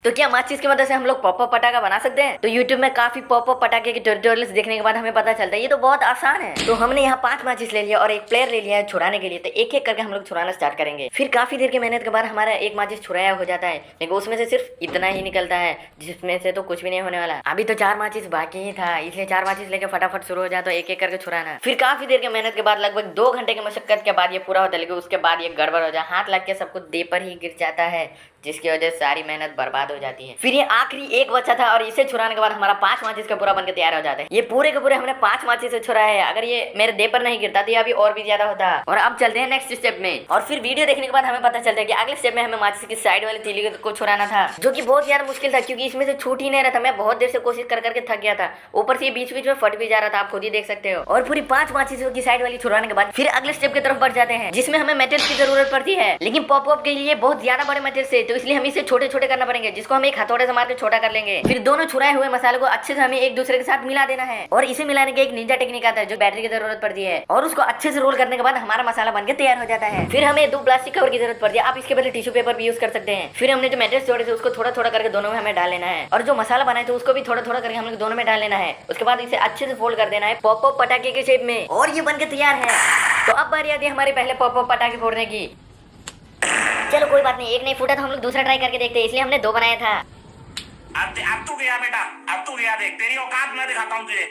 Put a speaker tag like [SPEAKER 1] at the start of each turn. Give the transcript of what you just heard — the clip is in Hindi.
[SPEAKER 1] तो क्या माचिस की मदद से हम लोग पॉप अप पटाखा बना सकते हैं? तो YouTube में काफी पॉप अप पटाखे के ट्यूटोरियल्स देखने के बाद हमें पता चलता है ये तो बहुत आसान है। तो हमने यहाँ 5 माचिस ले लिया और एक प्लेयर ले लिया है छुड़ाने के लिए। तो एक एक करके हम लोग छुड़ाना स्टार्ट करेंगे। फिर काफी देर की मेहनत के बाद हमारा एक माचिस छुड़ाया हो जाता है, लेकिन उसमें से सिर्फ इतना ही निकलता है, जिसमें से तो कुछ भी नहीं होने वाला। अभी तो 4 माचिस बाकी ही था, इसलिए 4 माचिस लेके फटाफट शुरू हो जाता है एक एक करके छुड़ाना। फिर काफी देर की मेहनत के बाद लगभग 2 घंटे की मशक्कत के बाद ये पूरा होता है, लेकिन उसके बाद ये गड़बड़ हो जाए, हाथ लग के सब कुछ दे पर ही गिर जाता है, जिसकी वजह से सारी मेहनत बर्बाद हो जाती है। फिर ये आखिरी एक बचा था और इसे छुड़ाने के बाद हमारा 5 माचिस का पूरा बनकर तैयार हो जाता है। ये पूरे के पूरे हमने 5 माचिस से छुड़ाया है। अगर ये मेरे दे पर नहीं गिरता तो ये अभी और भी ज्यादा होता। और अब चलते हैं नेक्स्ट स्टेप में। और फिर वीडियो देखने के बाद हमें पता चलता है कि अगले स्टेप में हमें माचिस की साइड वाली तीली को छुड़ाना था, जो कि बहुत ज्यादा मुश्किल था क्योंकि इसमें से छूट ही नहीं रहा था। मैं बहुत देर से कोशिश कर करके थक गया था, ऊपर से ये बीच बीच में फट भी जा रहा था, आप खुद ही देख सकते हो। और पूरी 5 माचिस की साइड वाली छुड़ाने के बाद फिर अगले स्टेप की तरफ बढ़ जाते हैं, जिसमें हमें मेटल्स की जरूरत पड़ती है, लेकिन पॉप अप के लिए बहुत ज्यादा बड़े मेटल्स है, तो इसलिए हम इसे छोटे छोटे करना पड़ेंगे, जिसको हम एक हथौड़े से मार के छोटा कर लेंगे। फिर दोनों छुड़ाए हुए मसाले को अच्छे से हमें एक दूसरे के साथ मिला देना है। और इसे मिलाने के एक निंजा टेक्निक आता है जो बैटरी की जरूरत पड़ती है, और उसको अच्छे से रोल करने के बाद हमारा मसाला बनकर तैयार हो जाता है। फिर हमें 2 प्लास्टिक कवर की जरूरत पड़ती है, आप इसके बदले टिश्यू पेपर भी यूज कर सकते हैं। फिर हमने जो मेटल्स जोड़े थे उसको थोड़ा थोड़ा करके दोनों में हमें डाल लेना है, और जो मसाला बनाए थे उसको भी थोड़ा थोड़ा करके हम लोग दोनों में डाल लेना है। उसके बाद इसे अच्छे से फोल्ड कर देना है पॉप अप पटाखे के शेप में, और ये बनकर तैयार है। तो अब बारी आती है हमारे पहले पॉप अप पटाखे फोड़ने की। चलो कोई बात नहीं, एक नहीं फूटा तो हम लोग दूसरा ट्राई करके देखते हैं, इसलिए हमने 2 बनाया था।
[SPEAKER 2] अब तू गया बेटा, अब तू गया, देख तेरी औकात मैं दिखाता हूँ तुझे।